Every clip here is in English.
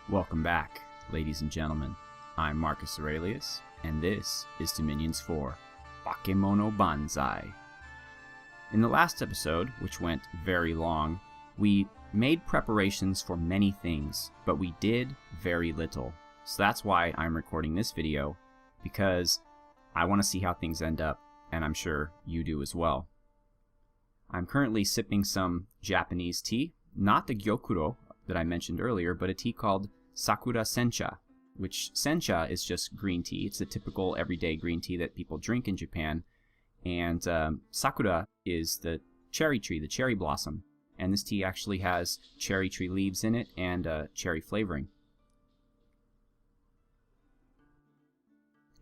Welcome back, ladies and gentlemen. I'm Marcus Aurelius, and this is Dominions 4, Bakemono Banzai. In the last episode, which went very long, we made preparations for many things, but we did very little. So that's why I'm recording this video, because I want to see how things end up, and I'm sure you do as well. I'm currently sipping some Japanese tea, not the gyokuro that I mentioned earlier, but a tea called Sakura Sencha, which Sencha is just green tea. It's the typical everyday green tea that people drink in Japan. And Sakura is the cherry tree, the cherry blossom. And this tea actually has cherry tree leaves in it and cherry flavoring.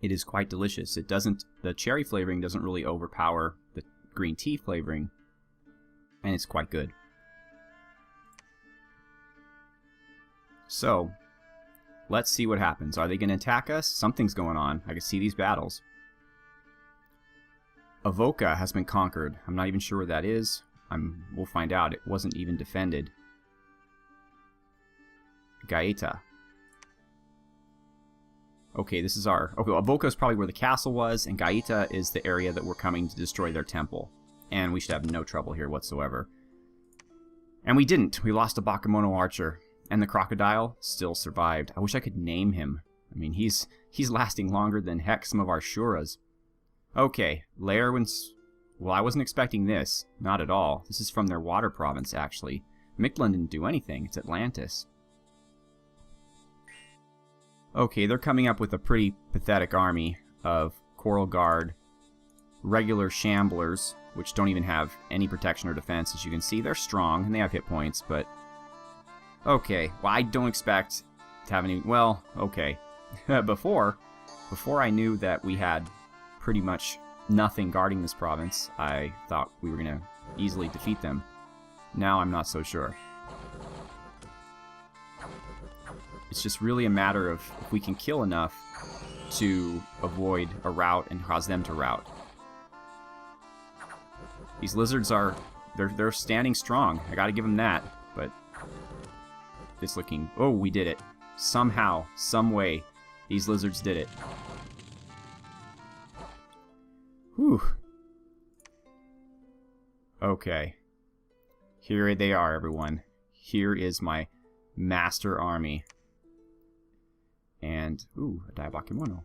It is quite delicious. The cherry flavoring doesn't really overpower the green tea flavoring, and it's quite good. So, let's see what happens. Are they going to attack us? Something's going on. I can see these battles. Avoca has been conquered. I'm not even sure where that is. We'll find out. It wasn't even defended. Gaeta. Okay, this is our... Okay, Avoca is probably where the castle was, and Gaeta is the area that we're coming to destroy their temple. And we should have no trouble here whatsoever. And we didn't. We lost a Bakemono archer. And the crocodile still survived. I wish I could name him. I mean, he's lasting longer than heck some of our Shuras. Okay, Laerwin's... Well, I wasn't expecting this. Not at all. This is from their water province, actually. Mictlan didn't do anything. It's Atlantis. Okay, they're coming up with a pretty pathetic army of Coral Guard, regular Shamblers, which don't even have any protection or defense. As you can see, they're strong, and they have hit points, but... Okay, well, I don't expect to have any... Well, okay. Before I knew that we had pretty much nothing guarding this province, I thought we were going to easily defeat them. Now I'm not so sure. It's just really a matter of if we can kill enough to avoid a rout and cause them to rout. These lizards are... They're standing strong. I gotta give them that, but... It's looking... Oh, we did it. Somehow, some way, these lizards did it. Whew. Okay. Here they are, everyone. Here is my master army. And, ooh, a Daibakemono.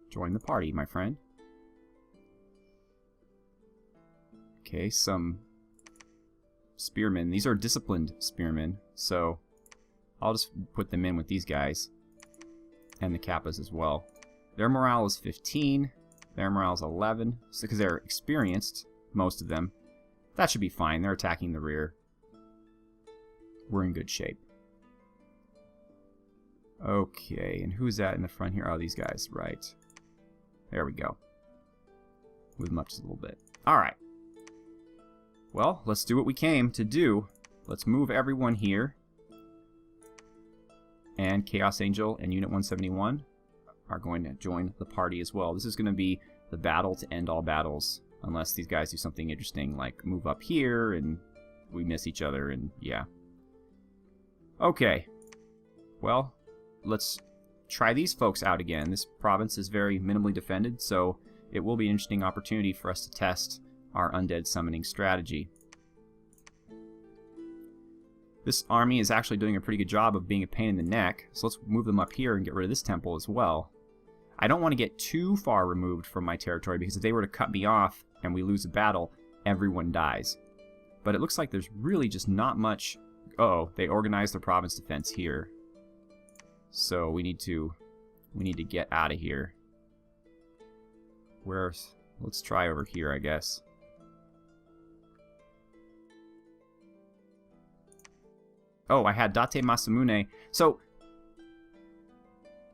Join the party, my friend. Okay, some spearmen. These are disciplined spearmen, so... I'll just put them in with these guys. And the Kappas as well. Their morale is 15. Their morale is 11. So, because they're experienced, most of them. That should be fine. They're attacking the rear. We're in good shape. Okay, and who's that in the front here? Oh, these guys. Right. There we go. We've much a little bit. Alright. Well, let's do what we came to do. Let's move everyone here. And Chaos Angel and Unit 171 are going to join the party as well. This is going to be the battle to end all battles, unless these guys do something interesting, like move up here and we miss each other, and yeah. Okay. Well, let's try these folks out again. This province is very minimally defended, so it will be an interesting opportunity for us to test our undead summoning strategy. This army is actually doing a pretty good job of being a pain in the neck, so let's move them up here and get rid of this temple as well. I don't want to get too far removed from my territory, because if they were to cut me off and we lose a battle, everyone dies. But it looks like there's really just not much... Uh-oh, they organized their province defense here. So we need to get out of here. Let's try over here, I guess. Oh, I had Date Masamune. So,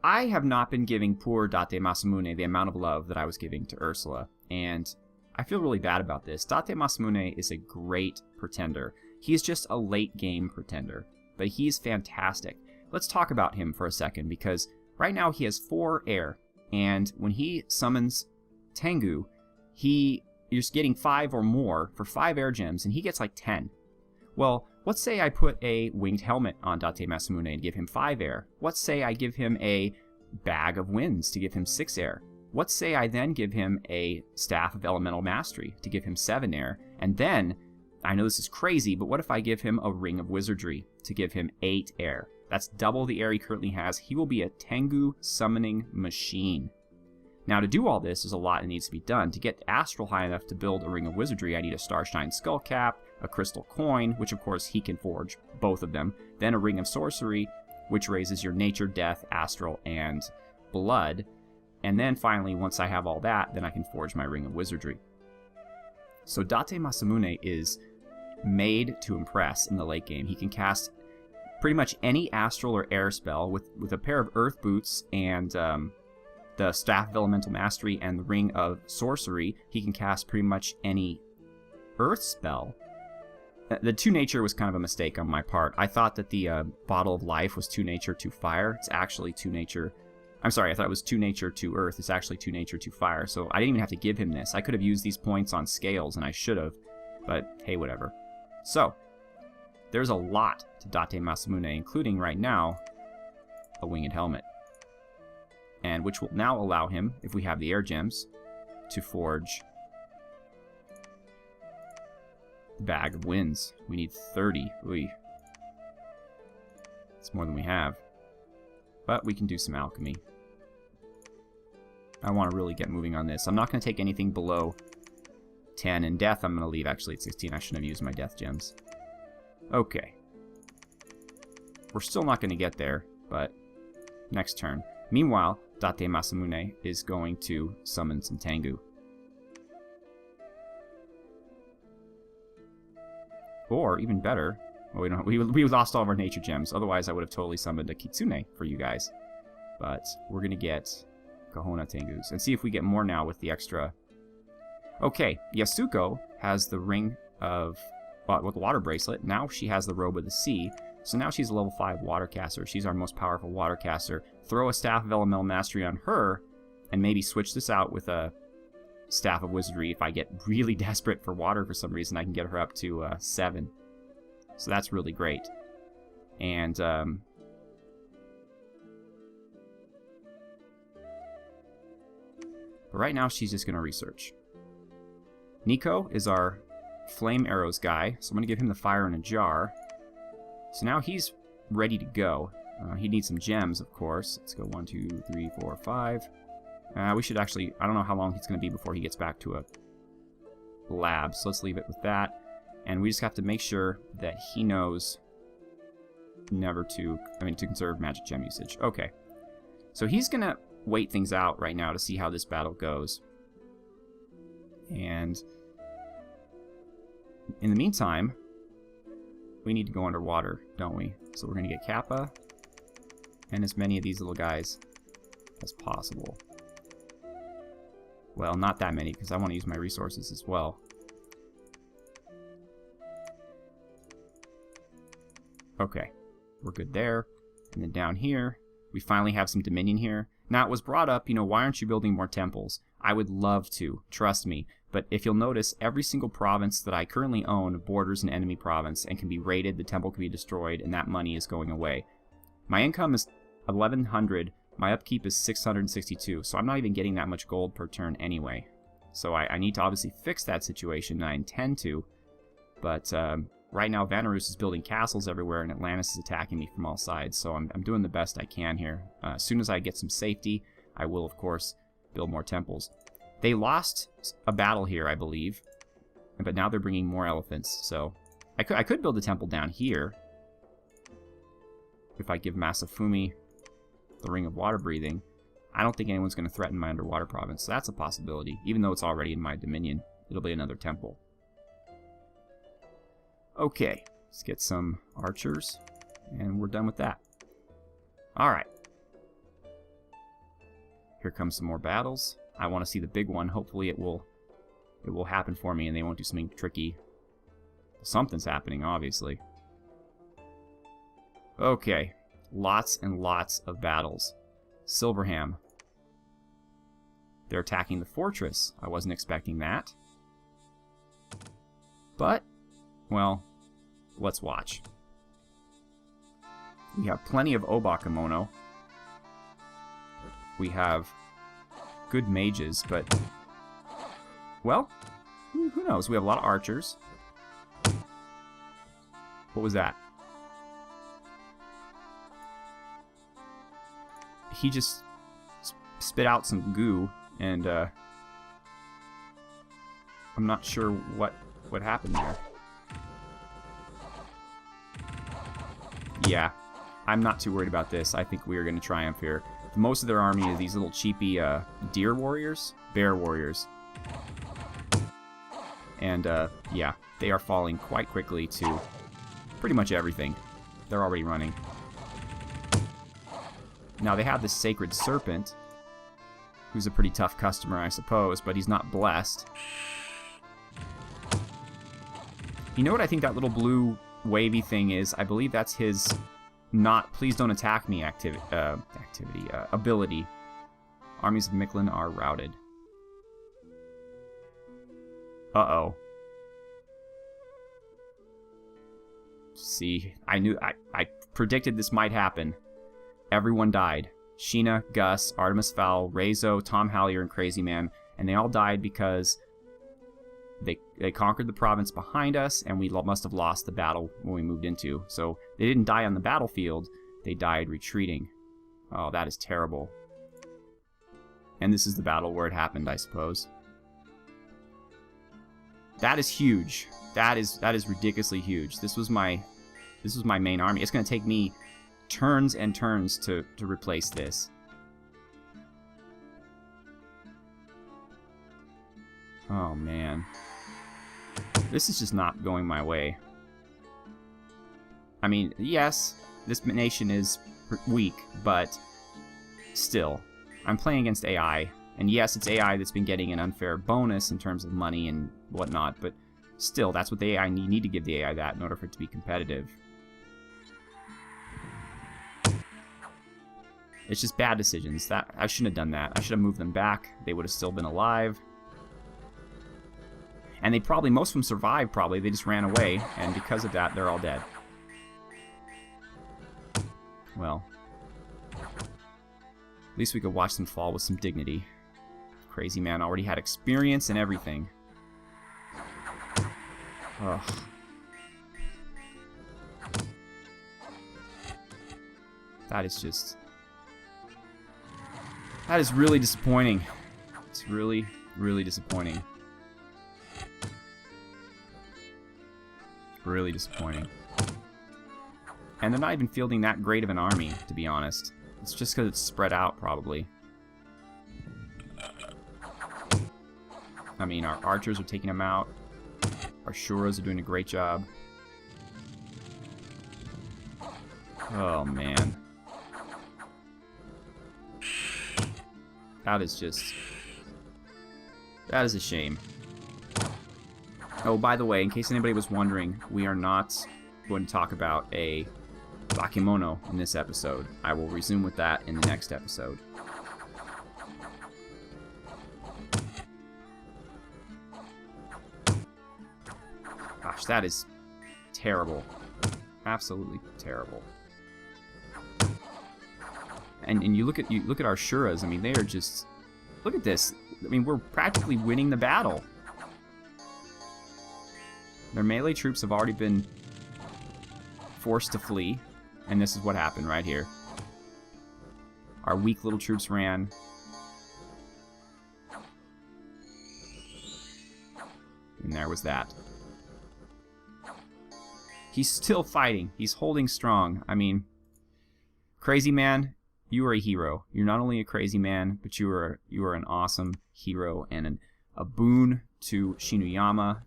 I have not been giving poor Date Masamune the amount of love that I was giving to Ursula. And I feel really bad about this. Date Masamune is a great pretender. He's just a late game pretender. But he's fantastic. Let's talk about him for a second, because right now he has 4 air. And when he summons Tengu, you're getting 5 or more for 5 air gems, and he gets like 10. Well, Let's say I put a winged helmet on Date Masamune and give him 5 air. Let's say I give him a bag of winds to give him 6 air. Let's say I then give him a staff of elemental mastery to give him 7 air. And then, I know this is crazy, but what if I give him a ring of wizardry to give him 8 air? That's double the air he currently has. He will be a Tengu summoning machine. Now, to do all this, there's a lot that needs to be done. To get Astral high enough to build a ring of wizardry, I need a Starshine Skullcap, a crystal coin, which of course he can forge, both of them, then a ring of sorcery, which raises your nature, death, astral, and blood. And then finally, once I have all that, then I can forge my ring of wizardry. So Date Masamune is made to impress in the late game. He can cast pretty much any astral or air spell with a pair of earth boots and the Staff of Elemental Mastery and the Ring of Sorcery. He can cast pretty much any earth spell. The 2 nature was kind of a mistake on my part. I thought that the Bottle of Life was 2 nature, 2 fire. It's actually 2 nature. I'm sorry, I thought it was 2 nature, 2 earth. It's actually 2 nature, 2 fire. So I didn't even have to give him this. I could have used these points on scales, and I should have. But hey, whatever. So, there's a lot to Date Masamune, including right now a winged helmet. And which will now allow him, if we have the air gems, to forge the bag of winds. We need 30. Ooh. It's more than we have. But we can do some alchemy. I want to really get moving on this. I'm not going to take anything below 10. And death, I'm going to leave actually at 16. I shouldn't have used my death gems. Okay. We're still not going to get there, but next turn. Meanwhile, Date Masamune is going to summon some Tengu. Or, even better, well, we lost all of our nature gems. Otherwise, I would have totally summoned a Kitsune for you guys. But we're going to get Kahona Tengus. And see if we get more now with the extra. Okay, Yasuko has the ring of... with the water bracelet. Now she has the robe of the sea. So now she's a level 5 water caster. She's our most powerful water caster. Throw a Staff of Elemental Mastery on her, and maybe switch this out with a Staff of Wizardry. If I get really desperate for water for some reason, I can get her up to 7. So that's really great. And, but right now she's just going to research. Nico is our flame arrows guy, so I'm going to give him the fire in a jar. So now he's ready to go. He needs some gems, of course. Let's go 1, 2, 3, 4, 5. We should actually... I don't know how long he's going to be before he gets back to a lab, so let's leave it with that. And we just have to make sure that he knows never to... to conserve magic gem usage. Okay. So he's going to wait things out right now to see how this battle goes. And in the meantime... we need to go underwater, don't we? So we're going to get Kappa and as many of these little guys as possible. Well, not that many, because I want to use my resources as well. Okay, we're good there. And then down here, we finally have some Dominion here. Now, it was brought up, why aren't you building more temples? I would love to, trust me. But if you'll notice, every single province that I currently own borders an enemy province and can be raided, the temple can be destroyed, and that money is going away. My income is 1,100, my upkeep is 662, so I'm not even getting that much gold per turn anyway. So I need to obviously fix that situation, and I intend to. But right now, Vanarus is building castles everywhere, and Atlantis is attacking me from all sides, so I'm doing the best I can here. As soon as I get some safety, I will, of course, build more temples. They lost a battle here, I believe, but now they're bringing more elephants, so I could build a temple down here if I give Masafumi the Ring of Water Breathing. I don't think anyone's going to threaten my underwater province, so that's a possibility. Even though it's already in my dominion, it'll be another temple. Okay, let's get some archers, and we're done with that. Alright. Here comes some more battles. I want to see the big one. Hopefully it will happen for me and they won't do something tricky. Something's happening, obviously. Okay. Lots and lots of battles. Silverham. They're attacking the fortress. I wasn't expecting that. But, well, let's watch. We have plenty of Obakemono. We have good mages, but... well, who knows? We have a lot of archers. What was that? He just spit out some goo, and I'm not sure what happened there. Yeah, I'm not too worried about this. I think we are going to triumph here. Most of their army is these little cheapy deer warriors, bear warriors. And yeah, they are falling quite quickly to pretty much everything. They're already running. Now they have this sacred serpent, who's a pretty tough customer, I suppose, but he's not blessed. You know what I think that little blue wavy thing is? I believe that's his not please don't attack me ability. Armies of Mictlan are routed. Uh-oh. See, I predicted this might happen. Everyone died. Sheena, Gus, Artemis Fowl, Rezo, Tom Hallier, and Crazy Man. And they all died because they conquered the province behind us, and we must have lost the battle when we moved into. So they didn't die on the battlefield, they died retreating. Oh, that is terrible. And this is the battle where it happened, I suppose. That is huge. That is ridiculously huge. This was my main army. It's going to take me turns and turns to replace this. Oh, man. This is just not going my way. I mean, yes, this nation is weak, but still, I'm playing against AI. And yes, it's AI that's been getting an unfair bonus in terms of money and whatnot, but still, that's what the AI need. You need to give the AI that in order for it to be competitive. It's just bad decisions. I shouldn't have done that. I should have moved them back. They would have still been alive. And they probably, most of them survived probably. They just ran away, and because of that, they're all dead. Well, at least we could watch them fall with some dignity. Crazy Man already had experience and everything. Ugh. That is just... that is really disappointing. It's really, really disappointing. Really disappointing. And they're not even fielding that great of an army, to be honest. It's just because it's spread out, probably. I mean, our archers are taking them out. Our Shuras are doing a great job. Oh, man. That is just... that is a shame. Oh, by the way, in case anybody was wondering, we are not going to talk about a Bakemono in this episode. I will resume with that in the next episode. Gosh, that is terrible. Absolutely terrible. And you look at our Shuras. I mean, they are just... look at this. I mean, we're practically winning the battle. Their melee troops have already been forced to flee, and this is what happened right here. Our weak little troops ran. And there was that. He's still fighting. He's holding strong. I mean, Crazy Man, you are a hero. You're not only a crazy man, but you are an awesome hero and a boon to Shinuyama.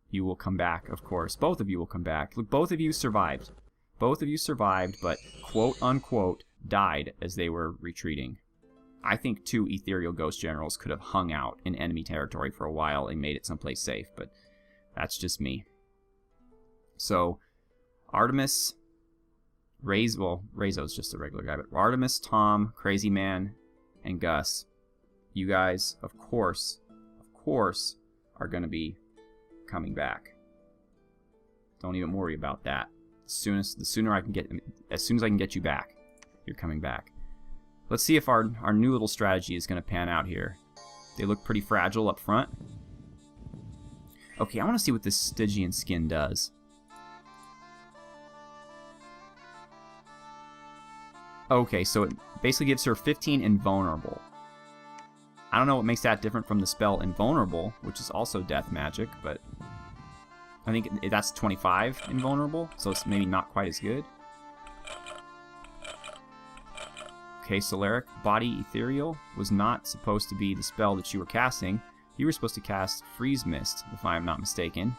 You will come back, of course. Both of you will come back. Look, both of you survived. Both of you survived, but quote-unquote died as they were retreating. I think 2 ethereal ghost generals could have hung out in enemy territory for a while and made it someplace safe, but that's just me. So, Artemis, Rezo's just a regular guy, but Artemis, Tom, Crazy Man, and Gus, you guys, of course, are going to be coming back. Don't even worry about that. The sooner I can get, as soon as I can get you back, you're coming back. Let's see if our new little strategy is going to pan out here. They look pretty fragile up front. Okay, I want to see what this Stygian skin does. Okay, so it basically gives her 15 invulnerable. I don't know what makes that different from the spell invulnerable, which is also death magic, but I think that's 25 invulnerable, so it's maybe not quite as good. Okay, Solaric Body Ethereal was not supposed to be the spell that you were casting. You were supposed to cast Freeze Mist, if I'm not mistaken.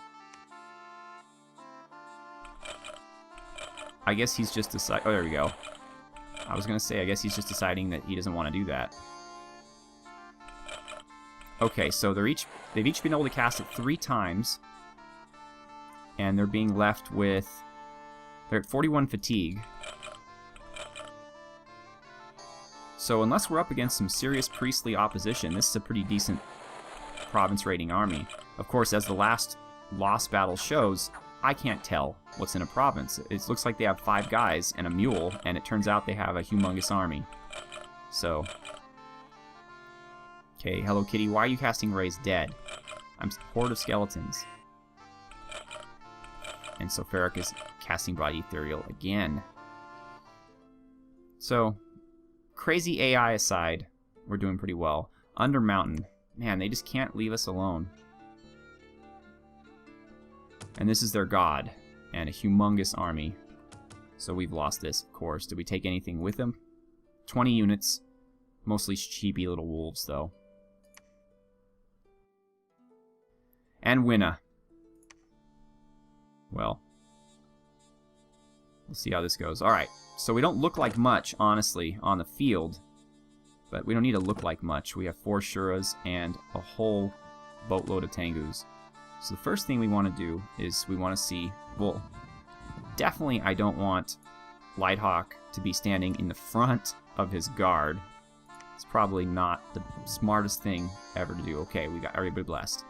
I guess he's just deciding... Oh, there we go. I was going to say, I guess he's just deciding that he doesn't want to do that. Okay, so they've each been able to cast it 3 times. And they're being left with... They're at 41 fatigue. So unless we're up against some serious priestly opposition, this is a pretty decent province raiding army. Of course, as the last lost battle shows, I can't tell what's in a province. It looks like they have 5 guys and a mule, and it turns out they have a humongous army. So... Okay, Hello Kitty, why are you casting Raise Dead? I'm Horde of Skeletons. And so Ferric is casting Body Ethereal again. So, crazy AI aside, we're doing pretty well. Under Mountain, man, they just can't leave us alone. And this is their god, and a humongous army. So we've lost this, of course. Did we take anything with them? 20 units. Mostly cheapy little wolves, though. And Winna. Well, we'll see how this goes. Alright, so we don't look like much, honestly, on the field. But we don't need to look like much. We have 4 Shuras and a whole boatload of Tengus. So the first thing we want to do is we want to see... Well, definitely I don't want Lighthawk to be standing in the front of his guard. It's probably not the smartest thing ever to do. Okay, we got everybody blessed.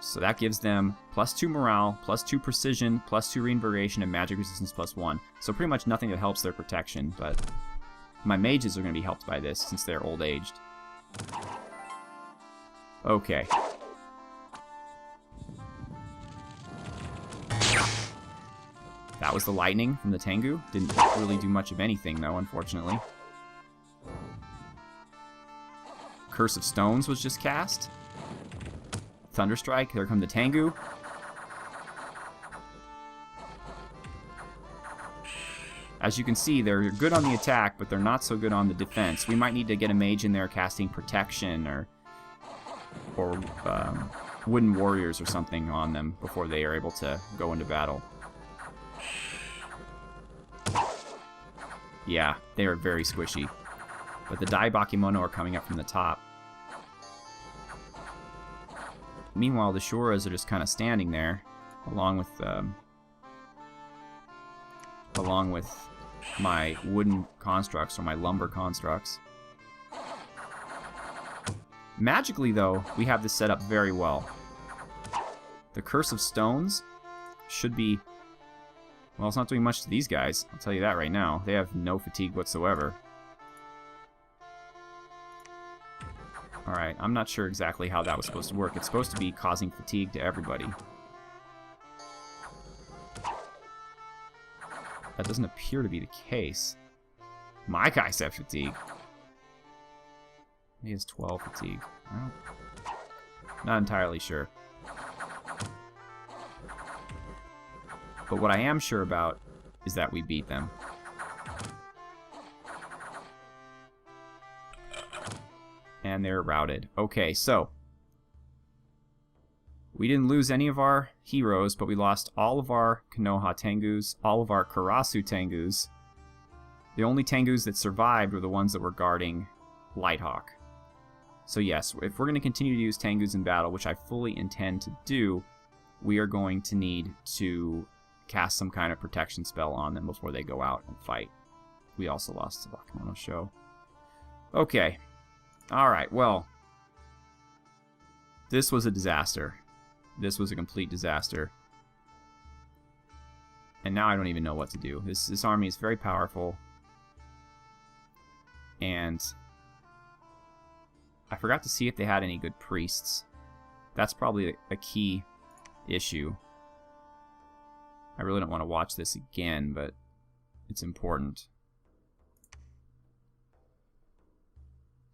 So that gives them +2 morale, +2 precision, +2 reinvigoration, and magic resistance +1. So pretty much nothing that helps their protection, but my mages are going to be helped by this since they're old-aged. Okay. That was the lightning from the Tengu. Didn't really do much of anything, though, unfortunately. Curse of Stones was just cast. Thunderstrike, there come the Tengu. As you can see, they're good on the attack, but they're not so good on the defense. We might need to get a mage in there casting protection or wooden warriors or something on them before they are able to go into battle. Yeah, they are very squishy. But the Dai Bakemono are coming up from the top. Meanwhile, the Shuras are just kind of standing there, along with my wooden constructs or my lumber constructs. Magically, though, we have this set up very well. The Curse of Stones should be... Well, it's not doing much to these guys, I'll tell you that right now. They have no fatigue whatsoever. Alright, I'm not sure exactly how that was supposed to work. It's supposed to be causing fatigue to everybody. That doesn't appear to be the case. My guys have fatigue. He has 12 fatigue. Well, not entirely sure. But what I am sure about is that we beat them. And they're routed. Okay, so we didn't lose any of our heroes, but we lost all of our Konoha Tengus, all of our Karasu Tengus. The only Tengus that survived were the ones that were guarding Lighthawk. So yes, if we're going to continue to use Tengus in battle, which I fully intend to do, we are going to need to cast some kind of protection spell on them before they go out and fight. We also lost the Bakemono show. Okay. Alright, well, this was a disaster. This was a complete disaster. And now I don't even know what to do. This army is very powerful. And I forgot to see if they had any good priests. That's probably a key issue. I really don't want to watch this again, but it's important.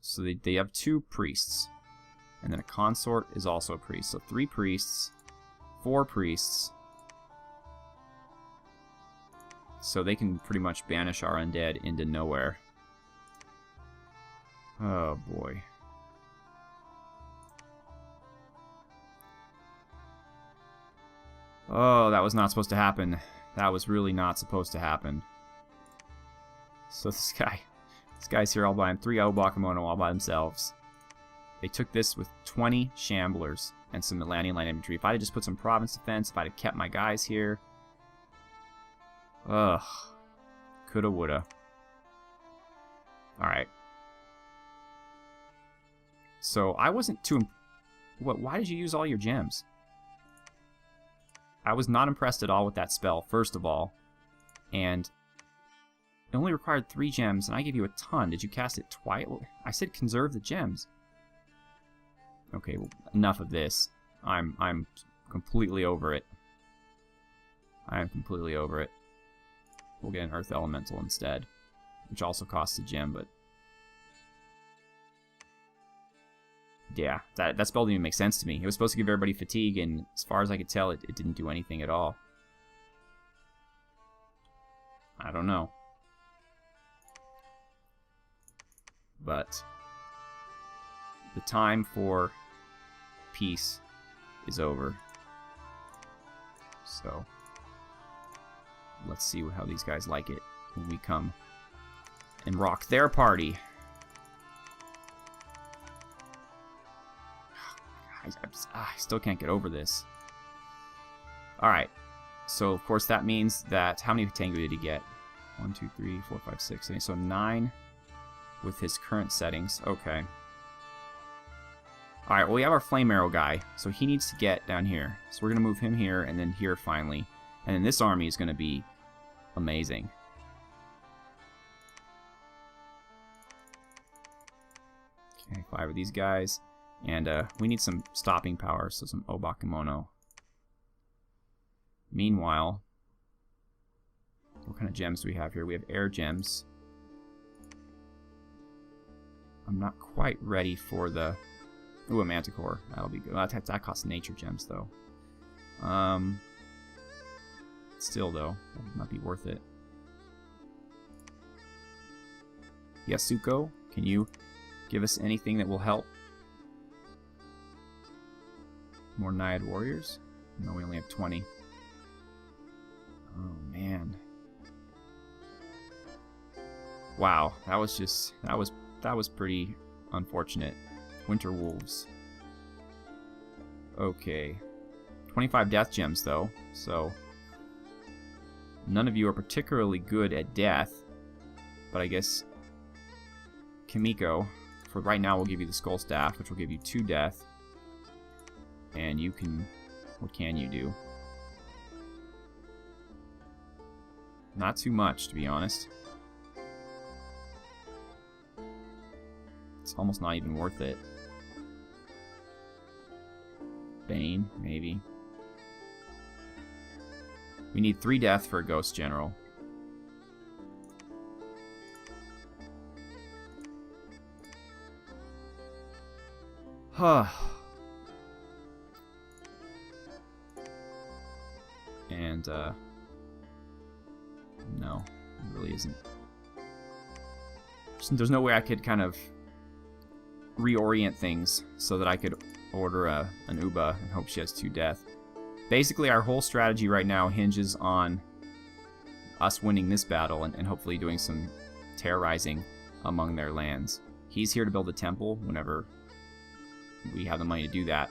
So they have 2 priests. And then a consort is also a priest. So 3 priests, 4 priests. So they can pretty much banish our undead into nowhere. Oh boy. Oh, that was not supposed to happen. That was really not supposed to happen. So this guy's here all by him. 3 Obakemono all by themselves. They took this with 20 Shamblers and some Atlantean Light Infantry. If I had just put some Province Defense, if I'd have kept my guys here. Ugh. Coulda, woulda. Alright. So, I wasn't too... Why did you use all your gems? I was not impressed at all with that spell, first of all. And it only required 3 gems, and I gave you a ton. Did you cast it twice? I said conserve the gems. Okay, well, enough of this. I'm completely over it. I am completely over it. We'll get an Earth Elemental instead, which also costs a gem, but... Yeah, that spell didn't even make sense to me. It was supposed to give everybody fatigue, and as far as I could tell, it didn't do anything at all. I don't know. But the time for peace is over. So let's see how these guys like it when we come and rock their party. I still can't get over this. Alright. So, of course, that means that... How many Tengu did he get? 1, 2, 3, 4, 5, 6, 8. So 9 with his current settings. Okay. Alright, well, we have our Flame Arrow guy. So he needs to get down here. So we're going to move him here and then here finally. And then this army is going to be amazing. Okay, 5 of these guys. And we need some stopping power, so some Obakemono. Meanwhile, what kind of gems do we have here? We have air gems. I'm not quite ready for the... Ooh, a Manticore. That'll be good. Well, that costs nature gems, though. Still, though, that might be worth it. Yasuko, can you give us anything that will help? More Naiad Warriors? No, we only have 20. Oh, man. Wow, that was just... That was pretty unfortunate. Winter Wolves. Okay. 25 death gems, though, so... None of you are particularly good at death, but I guess... Kimiko, for right now, we'll give you the Skull Staff, which will give you 2 death. And you can... What can you do? Not too much, to be honest. It's almost not even worth it. Bane, maybe. We need 3 death for a Ghost General. Huh. And, no, it really isn't. There's no way I could kind of reorient things so that I could order an Uba and hope she has 2 death. Basically, our whole strategy right now hinges on us winning this battle and hopefully doing some terrorizing among their lands. He's here to build a temple whenever we have the money to do that.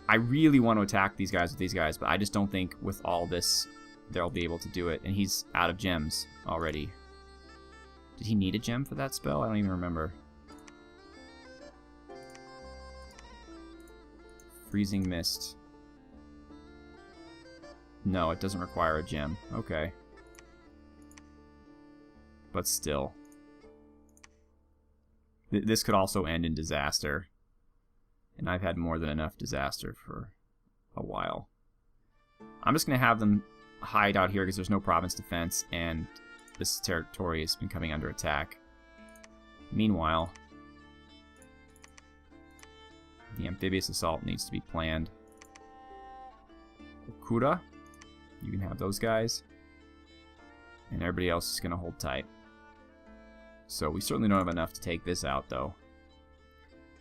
I really want to attack these guys with these guys, but I just don't think with all this they'll be able to do it. And he's out of gems already. Did he need a gem for that spell? I don't even remember. Freezing Mist. No, it doesn't require a gem. Okay. But still. This could also end in disaster. And I've had more than enough disaster for a while. I'm just going to have them hide out here because there's no province defense, and this territory has been coming under attack. Meanwhile, the amphibious assault needs to be planned. Okuda, you can have those guys. And everybody else is going to hold tight. So we certainly don't have enough to take this out, though.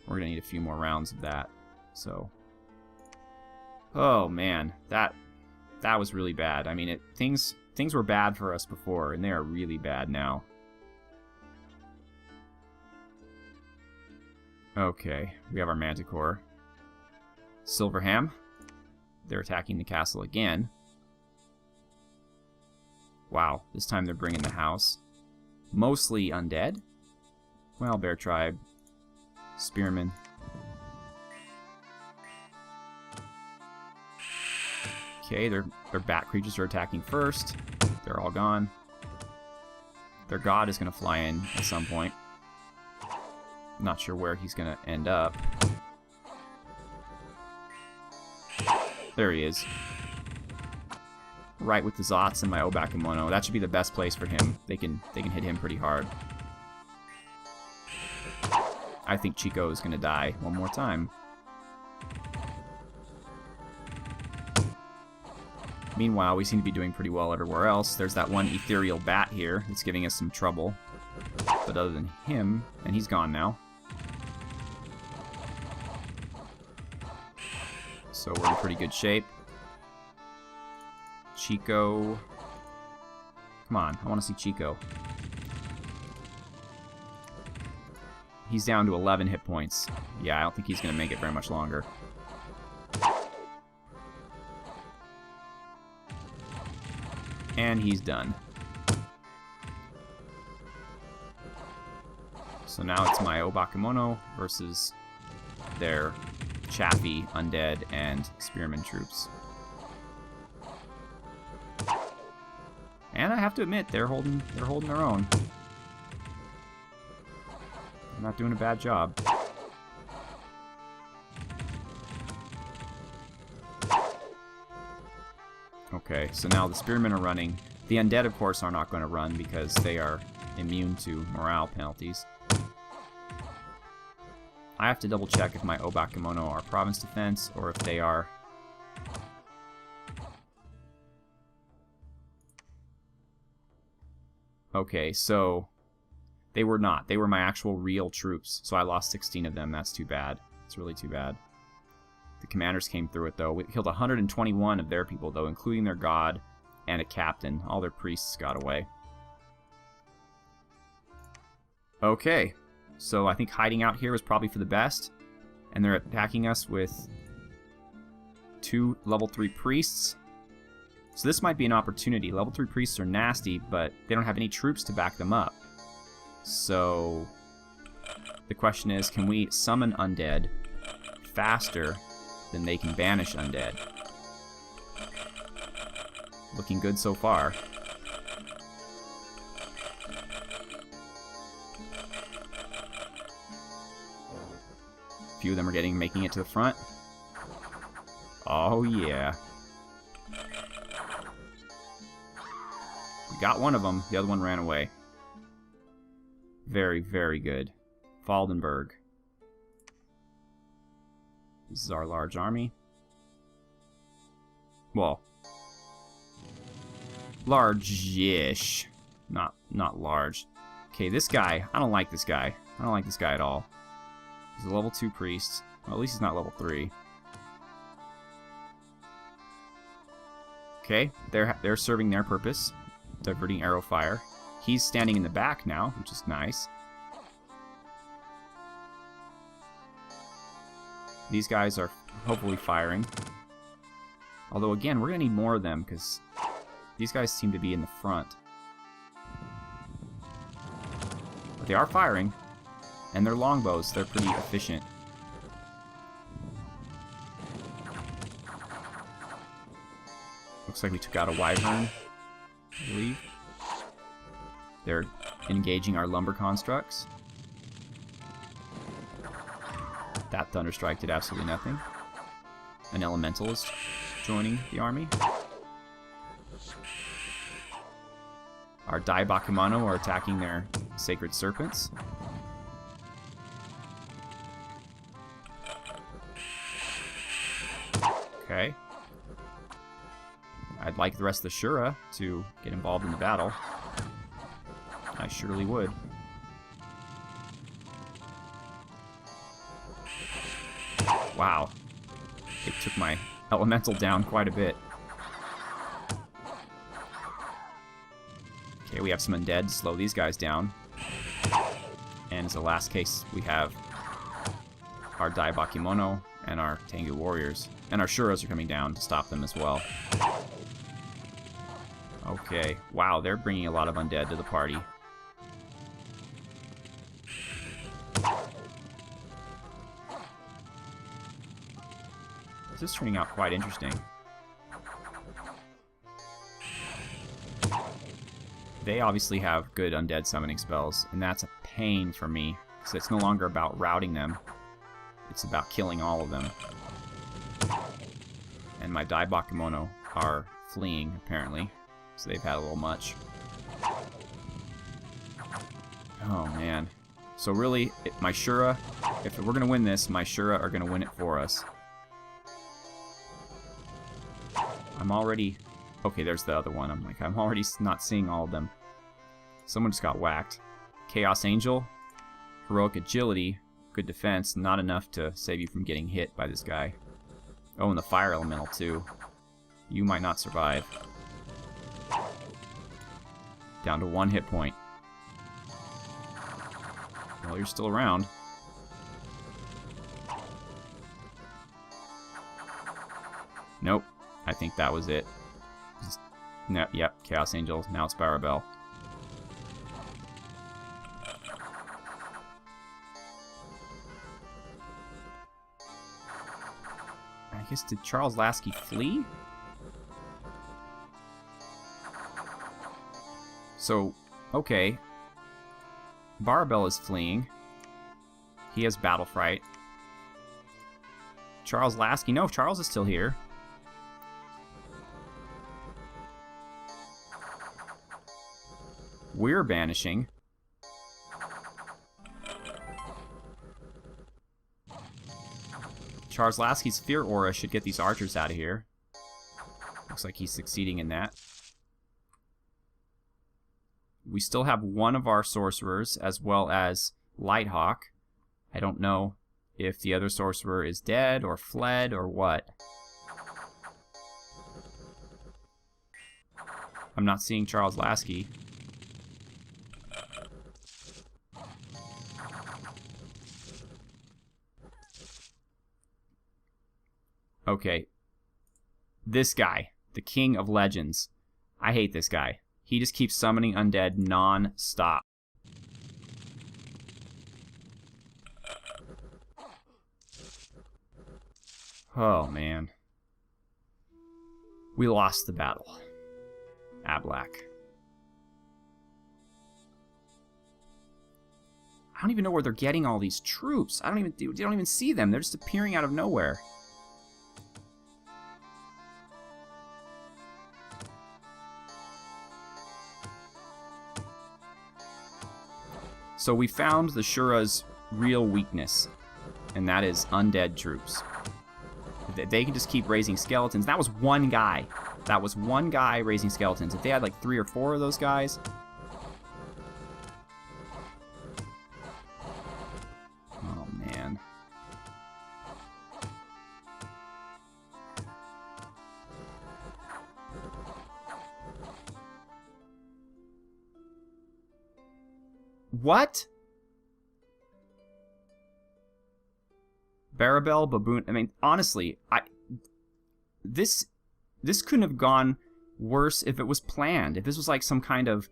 We're going to need a few more rounds of that. So, oh man, that was really bad. I mean, things were bad for us before, and they are really bad now. Okay, we have our Manticore. Silverham, they're attacking the castle again. Wow, this time they're bringing the house. Mostly undead. Well, Bear Tribe. Spearmen. Okay, their bat creatures are attacking first. They're all gone. Their god is going to fly in at some point. Not sure where he's going to end up. There he is. Right with the Zots and my Obakemono. That should be the best place for him. They can hit him pretty hard. I think Chico is going to die one more time. Meanwhile, we seem to be doing pretty well everywhere else. There's that one ethereal bat here that's giving us some trouble. But other than him, and he's gone now. So we're in pretty good shape. Chico. Come on, I want to see Chico. He's down to 11 hit points. Yeah, I don't think he's going to make it very much longer. And he's done. So now it's my Obakemono versus their Chaffee, Undead, and Spearman troops. And I have to admit, they're holding their own. They're not doing a bad job. Okay, so now the Spearmen are running. The Undead, of course, are not going to run because they are immune to morale penalties. I have to double check if my Obakemono are province defense or if they are... Okay, so they were not. They were my actual real troops, so I lost 16 of them. That's too bad. It's really too bad. The commanders came through it, though. We killed 121 of their people, though, including their god and a captain. All their priests got away. Okay, so I think hiding out here was probably for the best. And they're attacking us with 2 level 3 priests. So this might be an opportunity. Level 3 priests are nasty, but they don't have any troops to back them up. So the question is, can we summon undead faster than they can banish undead? Looking good so far. A few of them are making it to the front. Oh yeah. We got one of them. The other one ran away. Very, very good. Faldenberg. This is our large army. Well, large-ish. Not large. Okay, this guy. I don't like this guy. I don't like this guy at all. He's a level 2 priest. Well, at least he's not level 3. Okay, they're serving their purpose. Diverting arrow fire. He's standing in the back now, which is nice. These guys are hopefully firing. Although, again, we're going to need more of them, because these guys seem to be in the front. But they are firing. And their longbows, they're pretty efficient. Looks like we took out a wyvern, I believe. They're engaging our lumber constructs. That Thunderstrike did absolutely nothing. An elemental is joining the army. Our Dai Bakumano are attacking their sacred serpents. Okay. I'd like the rest of the Shura to get involved in the battle. I surely would. Wow. It took my elemental down quite a bit. Okay, we have some undead to slow these guys down. And as a last case, we have our Dai Bakemono and our Tengu warriors. And our Shuras are coming down to stop them as well. Okay, wow, they're bringing a lot of undead to the party. This is turning out quite interesting. They obviously have good undead summoning spells, and that's a pain for me, because it's no longer about routing them. It's about killing all of them. And my Dai Bakemono are fleeing, apparently, so they've had a little much. Oh, man. So really, my Shura, if we're going to win this, my Shura are going to win it for us. I'm already... Okay, there's the other one. I'm already not seeing all of them. Someone just got whacked. Chaos Angel, heroic agility, good defense, not enough to save you from getting hit by this guy. Oh, and the fire elemental too. You might not survive. Down to 1 hit point. Well, you're still around. Nope. I think that was it. No, yep, Chaos Angel. Now it's Barabel. I guess, did Charles Lasky flee? So, okay. Barabel is fleeing. He has Battle Fright. Charles Lasky. No, Charles is still here. We're banishing. Charles Lasky's Fear Aura should get these archers out of here. Looks like he's succeeding in that. We still have one of our sorcerers, as well as Lighthawk. I don't know if the other sorcerer is dead or fled or what. I'm not seeing Charles Lasky. Okay. This guy, the King of Legends. I hate this guy. He just keeps summoning undead non-stop. Oh, man. We lost the battle. Ablak. I don't even know where they're getting all these troops. You don't even see them. They're just appearing out of nowhere. So we found the Shura's real weakness, and that is undead troops. They can just keep raising skeletons. That was one guy. That was one guy raising skeletons. If they had like 3 or 4 of those guys... Oh, man. What? Barabel, Baboon. I mean, honestly, this couldn't have gone worse if it was planned. If this was like some kind of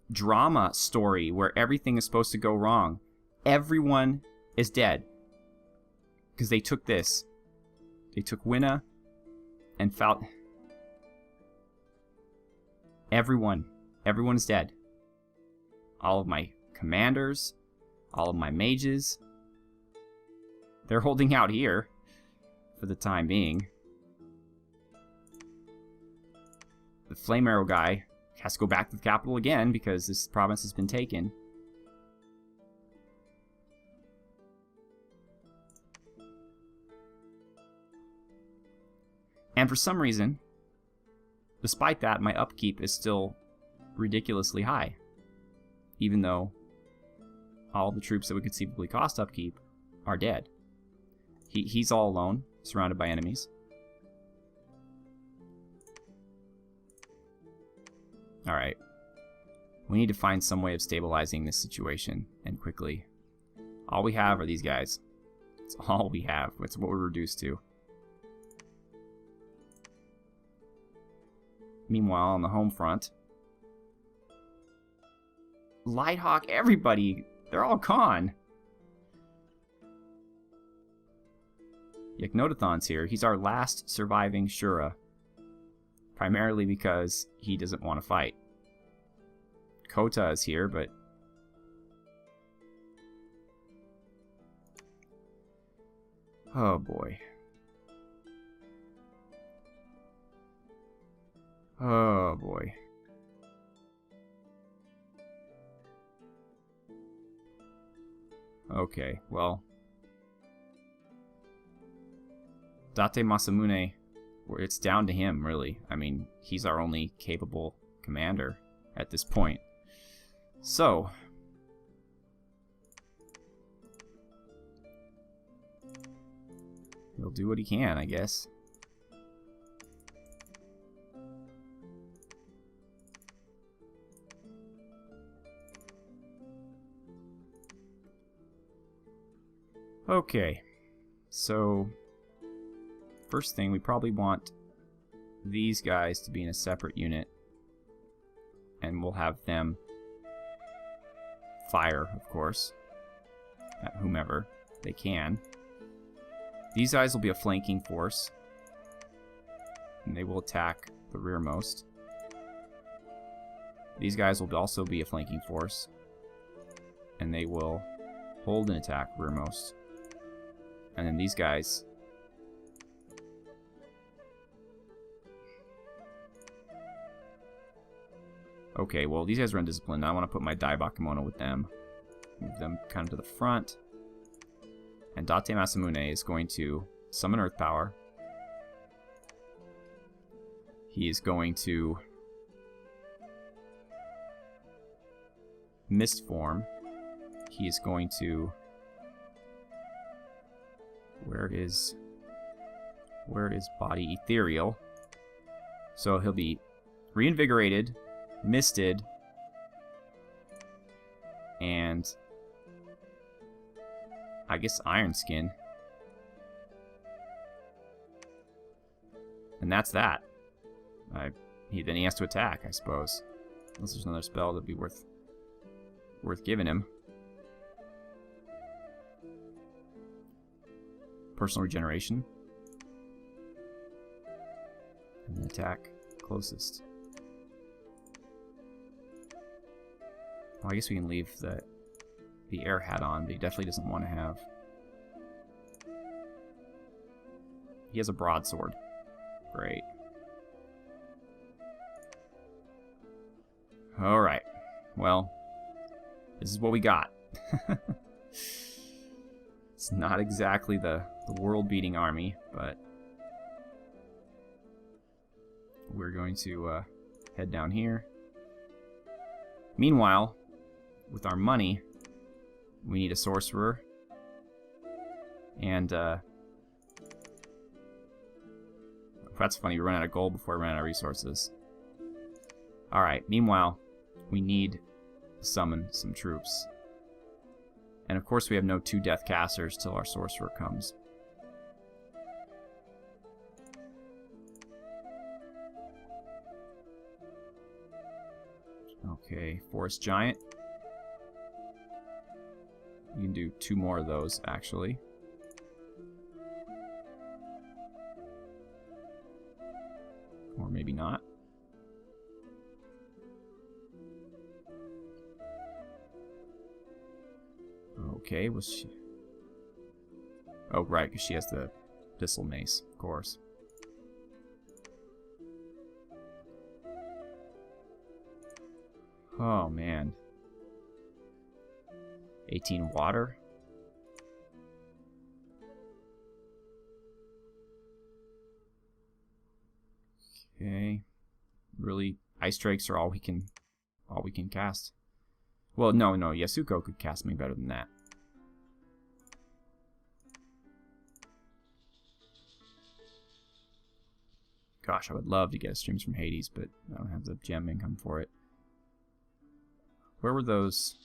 drama story where everything is supposed to go wrong. Everyone is dead. Because they took this. They took Winna and Everyone is dead. All of my commanders, all of my mages, they're holding out here for the time being. The flame arrow guy has to go back to the capital again because this province has been taken. And for some reason, despite that, my upkeep is still ridiculously high. Even though all the troops that would conceivably cost upkeep are dead. He's all alone, surrounded by enemies. Alright. We need to find some way of stabilizing this situation, and quickly. All we have are these guys. It's all we have. It's what we're reduced to. Meanwhile, on the home front, Lighthawk, everybody, they're all gone. Yeknotathon's here. He's our last surviving Shura. Primarily because he doesn't want to fight. Kota is here, but... oh boy. Oh boy. Okay, well... Date Masamune, it's down to him, really. I mean, he's our only capable commander at this point. So... he'll do what he can, I guess. Okay, so first thing, we probably want these guys to be in a separate unit, and we'll have them fire, of course, at whomever they can. These guys will be a flanking force, and they will attack the rearmost. These guys will also be a flanking force, and they will hold and attack rearmost. And then these guys... okay, well, these guys are undisciplined. I want to put my Daibakemono with them. Move them kind of to the front. And Date Masamune is going to summon Earth Power. He is going to Mist Form. He is going to... where is Body Ethereal? So he'll be reinvigorated, misted, and I guess Iron Skin. And that's that. Then he has to attack, I suppose. Unless there's another spell that'd be worth giving him. Personal regeneration. And then attack closest. Well, I guess we can leave the air hat on, but he definitely doesn't want to have... he has a broadsword. Great. Alright. Well, this is what we got. It's not exactly the world-beating army, but we're going to head down here. Meanwhile, with our money, we need a sorcerer. And, that's funny, we run out of gold before we run out of resources. Alright, meanwhile, we need to summon some troops. And of course we have no 2 death casters till our sorcerer comes. Okay, Forest Giant. We can do 2 more of those, actually. Or maybe not. Okay, was she... Oh, right, because she has the Thistle Mace, of course. Oh, man. 18 water? Okay. Really, Ice Drakes are all we can cast. Well, no, Yasuko could cast me better than that. Gosh, I would love to get Streams from Hades, but I don't have the gem income for it. Where were those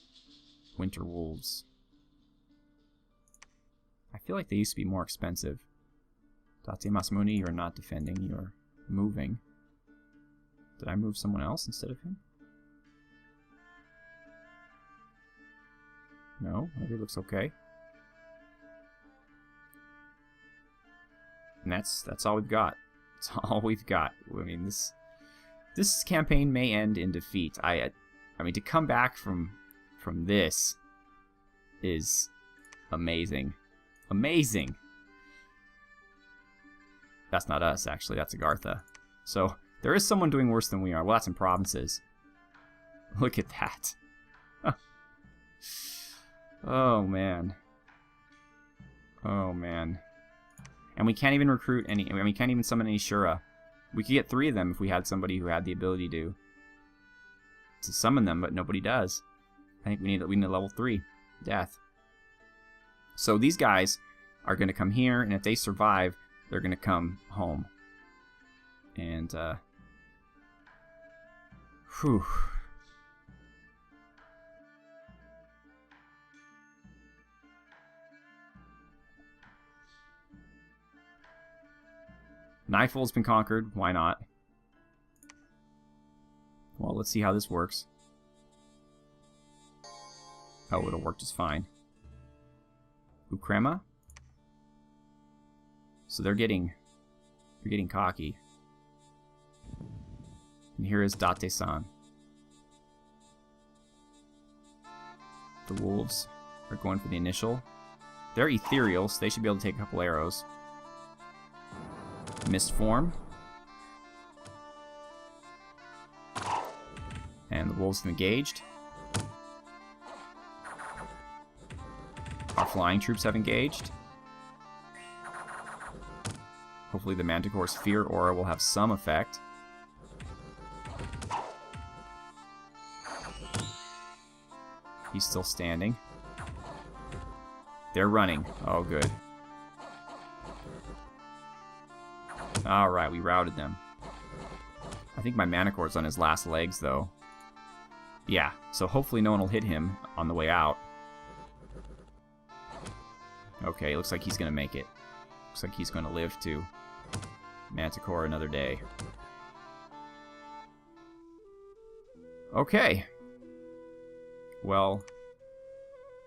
winter wolves? I feel like they used to be more expensive. Date Masamune, you're not defending, you're moving. Did I move someone else instead of him? No, everything looks okay. And that's all we've got. That's all we've got. I mean, this campaign may end in defeat. I mean, to come back from this is amazing. Amazing. That's not us, actually. That's Agartha. So there is someone doing worse than we are. Well, that's in provinces. Look at that. Oh, man. Oh, man. And we can't even recruit any... I mean, we can't even summon any Shura. We could get 3 of them if we had somebody who had the ability to summon them, but nobody does. I think we need a level 3 death. So these guys are going to come here, and if they survive, they're going to come home. And, whew. Nightfall's been conquered. Why not? Well, let's see how this works. Oh, it'll work just fine. Ukrema? So they're getting cocky. And here is Date-san. The wolves are going for the initial. They're ethereal, so they should be able to take a couple arrows. Mist form. And the wolves have engaged. Our flying troops have engaged. Hopefully the Manticore's Fear Aura will have some effect. He's still standing. They're running. Oh, good. Alright, we routed them. I think my Manicore's on his last legs, though. Yeah, so hopefully no one will hit him on the way out. Okay, looks like he's going to make it. Looks like he's going to live to Manticore another day. Okay. Well,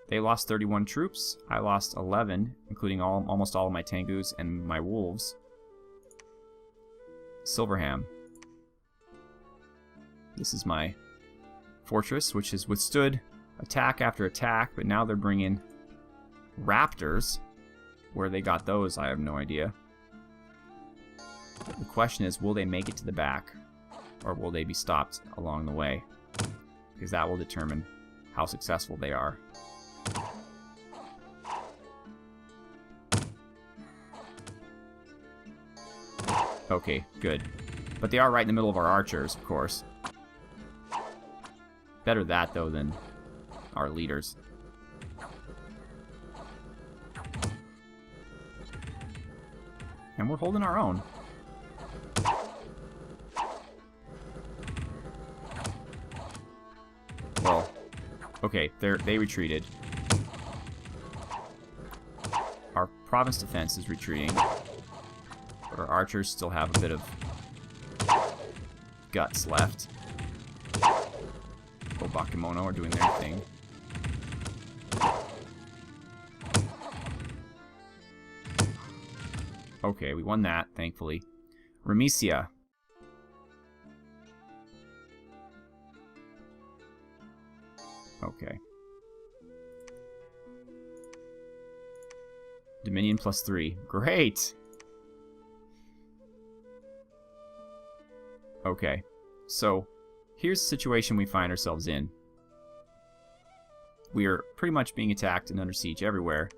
they lost 31 troops. I lost 11, including almost all of my Tengus and my wolves. Silverham. This is my fortress, which has withstood attack after attack, but now they're bringing raptors. Where they got those, I have no idea. The question is, will they make it to the back? Or will they be stopped along the way? Because that will determine how successful they are. Okay, good. But they are right in the middle of our archers, of course. Better that, though, than our leaders. And we're holding our own. Well, okay, they retreated. Our province defense is retreating. But our archers still have a bit of guts left. Bakemono are doing their thing. Okay, we won that, thankfully. Remesia. Okay. Dominion +3. Great! Okay, so here's the situation we find ourselves in. We are pretty much being attacked and under siege everywhere.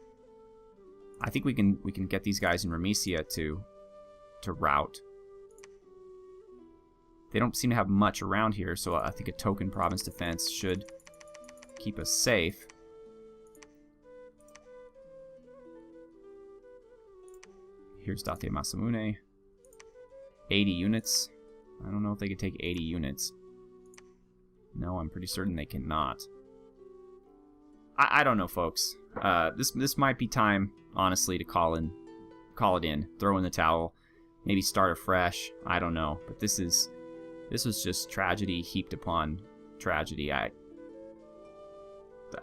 I think we can get these guys in Ramesia to rout. They don't seem to have much around here, so I think a token province defense should keep us safe. Here's Date Masamune. 80 units. I don't know if they could take 80 units. No, I'm pretty certain they cannot. I don't know, folks. This might be time, honestly, to call it in, throw in the towel, maybe start afresh. I don't know, but this was just tragedy heaped upon tragedy. I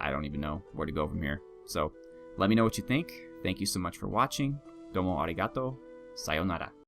don't even know where to go from here. So, let me know what you think. Thank you so much for watching. Domo arigato. Sayonara.